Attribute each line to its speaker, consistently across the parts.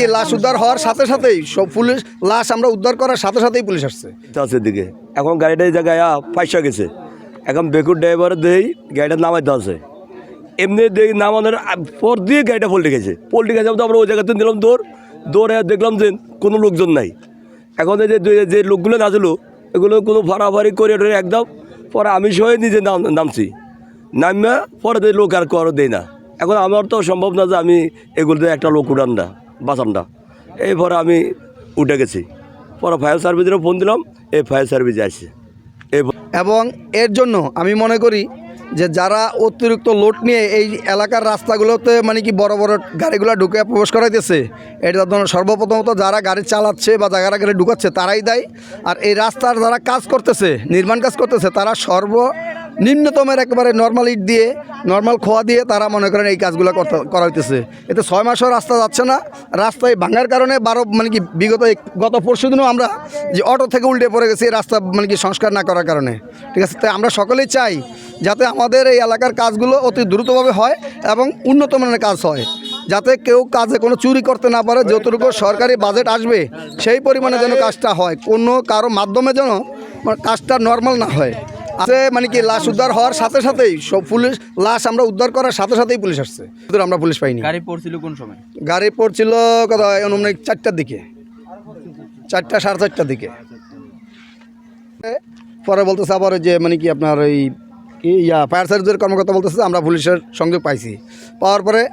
Speaker 1: এই লাশ উদ্ধার হওয়ার সাথে সাথেই সব পুলিশ লাশ আমরা উদ্ধার করার সাথে সাথেই পুলিশ আসছে।
Speaker 2: আছে দিকে এখন গাড়িটা এই জায়গায় পয়সা গেছে, এখন বেকুর ড্রাইভার দেই গাড়িটা নামাইতে আছে, এমনি দেখি নামানোর পর দিয়ে গাড়িটা পল্টে গেছে। তো আমরা ওই জায়গাতে দিলাম দৌড়ে দেখলাম যে কোনো লোকজন নাই। এখন এই যে লোকগুলো নাচলো এগুলো কোনো ফাড়াফাড়ি করে একদম পরে আমি সবাই নিজে নামছি, নামিয়া পরে লোক আর করো দেয় না। এখন আমার তো সম্ভব না যে আমি এগুলোতে একটা লোক উঠান না বাঁচান না, এই পরে আমি উঠে গেছি। পরে ফায়ার সার্ভিসেরও ফোন দিলাম, এই ফায়ার সার্ভিস আসছে।
Speaker 1: এবং এর জন্য আমি মনে করি যে যারা অতিরিক্ত লোড নিয়ে এই এলাকার রাস্তাগুলোতে মানে কি বড় বড় গাড়িগুলো ঢুকে প্রবেশ করাইতেছে, এটা সর্বপ্রথমত যারা গাড়ি চালাচ্ছে বা যারা গাড়ি ঢুকাচ্ছে তারাই দায়ী। আর এই রাস্তার যারা কাজ করতেছে, নির্মাণ কাজ করতেছে, তারা নিম্নতমের একেবারে নর্মাল ইট দিয়ে নর্মাল খোয়া দিয়ে তারা মনে করেন এই কাজগুলো করা হইতেছে। এতে 6 মাসও রাস্তা যাচ্ছে না। রাস্তায় ভাঙার কারণে মানে কি গত পরশু দিনও আমরা যে অটো থেকে উল্টে পড়ে গেছি এই রাস্তা মানে কি সংস্কার না করার কারণে। ঠিক আছে, তাই আমরা সকলেই চাই যাতে আমাদের এই এলাকার কাজগুলো অতি দ্রুতভাবে হয় এবং উন্নত মানের কাজ হয়, যাতে কেউ কাজে কোনো চুরি করতে না পারে। যতটুকু সরকারি বাজেট আসবে সেই পরিমাণে যেন কাজটা হয়, কোনো কারো মাধ্যমে যেন কাজটা নর্মাল না হয়। মানে কি লাশ উদ্ধার হওয়ার সাথে সাথেই সব পুলিশ লাশ আমরা উদ্ধার করার সাথে সাথেই পুলিশ আসছে, আমরা পুলিশ পাইনি।
Speaker 3: গাড়ি পড়ছিল কোন সময়?
Speaker 1: গাড়ি পড়ছিল কত অনুমানিক 4টার দিকে, 4টা 4:30টার দিকে। পরে বলতেছে আবার যে মানে কি আপনার ওই ফায়ার সার্ভিসের কর্মকর্তা বলতেছে আমরা পুলিশের সংযোগ পাইছি। পাওয়ার পরে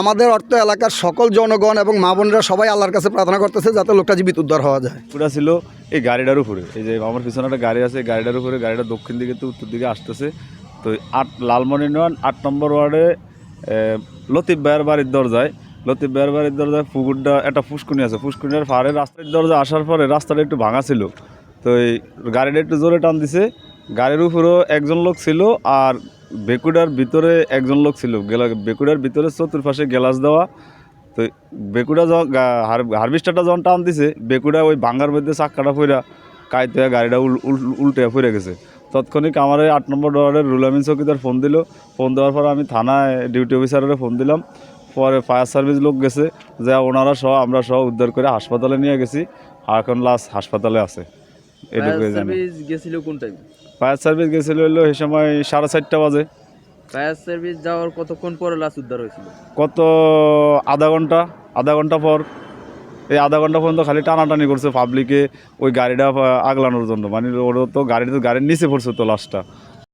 Speaker 1: আমাদের এলাকার সকল জনগণ এবং মা বোনেরা সবাই আল্লাহর কাছে প্রার্থনা করতেছে যাতে লোকটা জীবিত উদ্ধার হওয়া যায়।
Speaker 4: পুরা ছিল এই গাড়িটার উপরে, এই যে আমার পিছনে একটা গাড়ি আছে, গাড়িটার উপরে, গাড়িটা দক্ষিণ দিকে তো উত্তর দিকে আসতেছে। তো লালমনিরহাট 8 নম্বর ওয়ার্ডে লতিফ ভাইয়ের বাড়ির দরজায় পুকুরটা একটা ফুসকুনি আছে, ফুসকুনির ফারে রাস্তার দরজা আসার পরে রাস্তাটা একটু ভাঙা ছিল। তো এই গাড়িটা একটু জোরে টান দিছে, গাড়ির উপরেও একজন লোক ছিল আর বেকুডার ভিতরে একজন লোক ছিল। বেকুডার ভিতরে চতুর্পাশে গ্লাস দেওয়া। তো বেকুডা যখন হারভেস্টারটা যখন টান দিছে, বেকুডা ওই ভাঙ্গার মধ্যে চাক্কাটা ফইরা কাইতে গাড়িটা উল্টে ফিরে গেছে। তৎক্ষণিক আমার 8 নম্বর ওয়ার্ডের রুল আমিন চৌকিদার ফোন দিল। ফোন দেওয়ার পর আমি থানায় ডিউটি অফিসারের ফোন দিলাম। পরে ফায়ার সার্ভিস লোক গেছে, যা ওনারা সহ আমরা সহ উদ্ধার করে হাসপাতালে নিয়ে গেছি। এখন লাশ হাসপাতালে আছে। ফায়ার সার্ভিস গেছিল হলো এই সময় 4:30 বাজে।
Speaker 3: ফায়ার সার্ভিস যাওয়ার কতক্ষণ পরে লাশ উদ্ধার হয়েছিল?
Speaker 4: কত আধা ঘন্টা পর। এই আধা ঘন্টা পর্যন্ত খালি টানাটানি করছে পাবলিকে ওই গাড়িটা আগলানোর জন্য। মানে ওরা তো গাড়ির নিচে পড়ছে তো লাশটা।